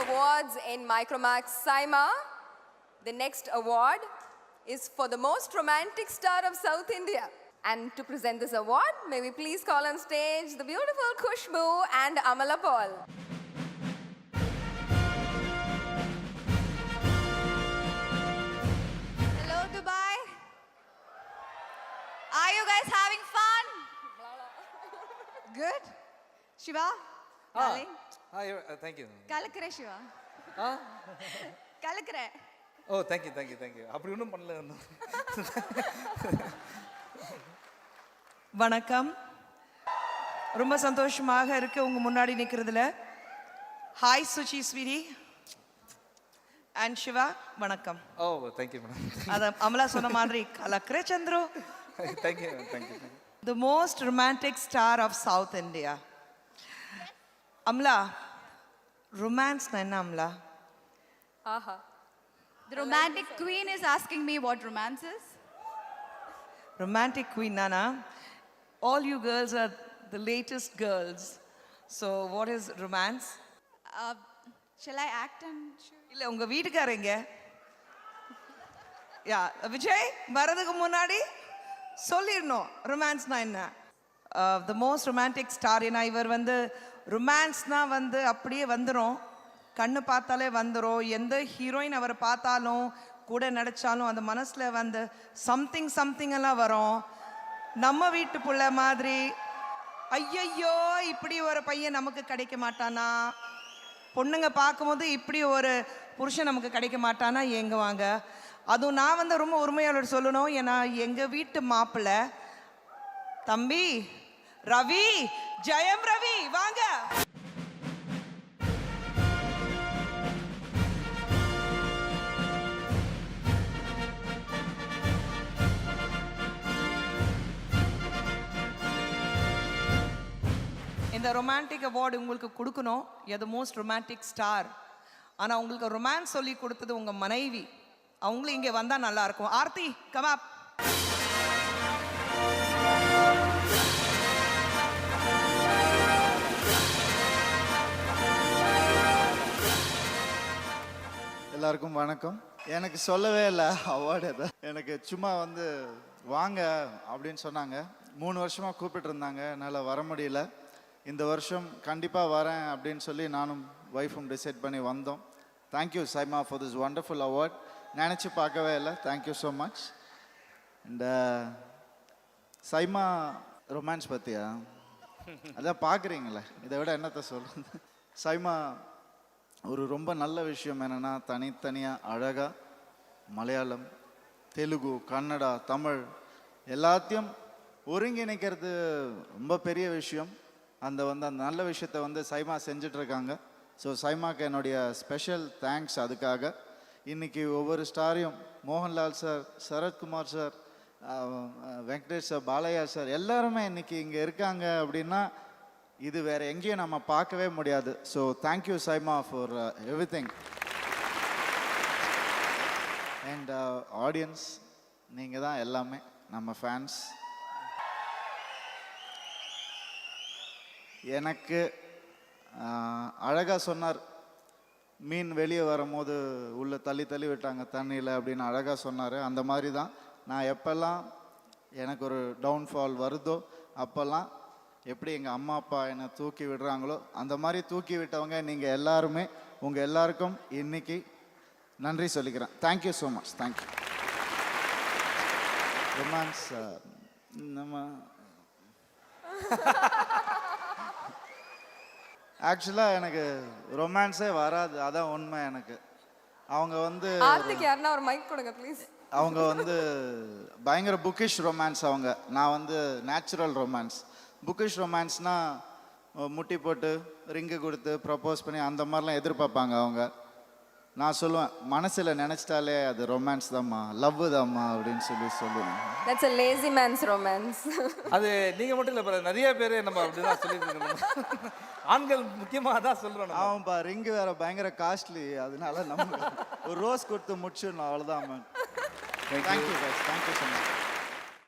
awards in Micromax Saima. The next award is for the most romantic star of South India. And to present this award, may we please call on stage the beautiful Khushbu and Amala Paul. Hello, Dubai. Are you guys having fun? Good? Shiva? Darling? Hi, thank you. Kalakre, Shiva. Kalakre. Oh, thank you. அப்படி ஒன்றும் பண்ணல. வணக்கம். ரொம்ப சந்தோஷமாக இருக்கு உங்க முன்னாடி நிக்கிறதுல. Hi Suchi sweetie and Siva வணக்கம். Oh, thank you madam. அத அமலா சொன்ன மாதிரி கலக்கரே Chandru. Thank you. The most romantic star of South India. Amala, romance na enna Amala? Aha. The romantic queen is asking me what romance is. Romantic queen Nana. All you girls are the latest girls. So what is romance? Shall I act and show? இல்ல உங்க வீட்டுக்காரங்க. யா விஜய் வரதுக்கு முன்னாடி சொல்லிடணும் ரொமான்ஸ்னா என்ன. The most romantic star. ஏன்னா இவர் வந்து ரொமான்ஸ்னா வந்து அப்படியே வந்துடும், கண்ணு பார்த்தாலே வந்துடும். எந்த ஹீரோயின் அவரை பார்த்தாலும் கூட நடிச்சாலும் அந்த மனசில் வந்து சம்திங் எல்லாம் வரும். நம்ம வீட்டு புள்ள மாதிரி ஐயையோ இப்படி ஒரு பையன் நமக்கு கிடைக்க மாட்டானா, பொண்ணுங்க பார்க்கும்போது இப்படி ஒரு புருஷன் நமக்கு கிடைக்க மாட்டானா ஏங்குவாங்க. அதுவும் நான் வந்து ரொம்ப உரிமையாளர் சொல்லணும். ஏன்னா எங்கள் வீட்டு மாப்பிள்ளை தம்பி ரவி, ஜெயம் ரவி வாங்க. இந்த ரொமான்டிக் அவார்டு உங்களுக்கு கொடுக்கணும். எது மோஸ்ட் ரொமான்டிக் ஸ்டார். ஆனால் உங்களுக்கு ரொமான்ஸ் சொல்லி கொடுத்தது உங்கள் மனைவி. அவங்களும் இங்கே வந்தால் நல்லா இருக்கும். ஆர்த்தி கமாப். எல்லாருக்கும் வணக்கம். எனக்கு சொல்லவே இல்லை அவார்டு அதை. எனக்கு சும்மா வந்து வாங்க அப்படின்னு சொன்னாங்க. 3 வருஷமாக கூப்பிட்டு இருந்தாங்க, என்னால் வர முடியல. இந்த வருஷம் கண்டிப்பாக வரேன் அப்படின்னு சொல்லி நானும் ஒய்ஃபும் டிசைட் பண்ணி வந்தோம். Thank you SIMA for this wonderful award. நினச்சி பார்க்கவே இல்லை. Thank you so much. இந்த சைமா ரொமான்ஸ் பற்றியா அதான் பார்க்குறீங்களே, இதை விட என்னத்தை சொல்லுது. சைமா ஒரு ரொம்ப நல்ல விஷயம் என்னென்னா, தனித்தனியாக அழகாக மலையாளம், தெலுங்கு, கன்னடா, தமிழ் எல்லாத்தையும் ஒருங்கிணைக்கிறது ரொம்ப பெரிய விஷயம். அந்த நல்ல விஷயத்தை வந்து சைமா செஞ்சிட்ருக்காங்க. ஸோ சைமாக்கு என்னுடைய ஸ்பெஷல் தேங்க்ஸ். அதுக்காக இன்றைக்கி ஒவ்வொரு ஸ்டாரையும் Mohanlal sir, Sarathkumar sir, Venkatesh sir, Balayya sir எல்லாருமே இன்றைக்கி இங்கே இருக்காங்க அப்படின்னா இது வேறு எங்கேயும் நம்ம பார்க்கவே முடியாது. So thank you SIMA for everything. And audience, நீங்கள் தான் எல்லாமே, நம்ம ஃபேன்ஸ். எனக்கு அழகாக சொன்னார், மீன் வெளியே வரும்போது உள்ளே தள்ளி விட்டாங்க தண்ணியில் அப்படின்னு அழகாக சொன்னார். அந்த மாதிரி தான் நான் எப்போல்லாம் எனக்கு ஒரு டவுன்ஃபால் வருதோ அப்போல்லாம் எப்படி எங்கள் அம்மா அப்பா என்னை தூக்கி விடுறாங்களோ அந்த மாதிரி தூக்கி விட்டவங்க நீங்கள் எல்லாருமே. உங்கள் எல்லாருக்கும் இன்னைக்கு நன்றி சொல்லிக்கிறேன். Thank you so much. Thank you. Romance நம்ம ஆக்சுவலாக எனக்கு ரொமான்ஸே வராது, அதான் உண்மை. எனக்கு அவங்க வந்து ஆர்த்திக்கு யாருன்னா ஒரு மைக் கொடுங்க ப்ளீஸ். அவங்க வந்து பயங்கர புக்கிஷ் ரொமான்ஸ். அவங்க நான் வந்து நேச்சுரல் ரொமான்ஸ். புக்கிஷ் ரொமான்ஸ்னால் முட்டி போட்டு ரிங்கு கொடுத்து ப்ரப்போஸ் பண்ணி அந்த மாதிரிலாம் எதிர்பார்ப்பாங்க அவங்க. நான் சொல்லுவேன், மனசில் நினச்சிட்டாலே அது ரொமான்ஸ் தான்மா, லவ் தான்மா அப்படின்னு சொல்லுவேன். That's a lazy man's romance. அது நீங்கள் மட்டும் இல்லை, நிறைய பேர் நம்ம அப்படிதான் சொல்லிட்டு இருக்கோம். ஆண்கள் முக்கியமாக தான் சொல்கிறோம். ஆமாப்பா, ரிங்கு வேற பயங்கர காஸ்ட்லி, அதனால நம்ம ஒரு ரோஸ் கொடுத்து முடிச்சிடணும், அவ்வளோதான். Thank you guys, thank you so much.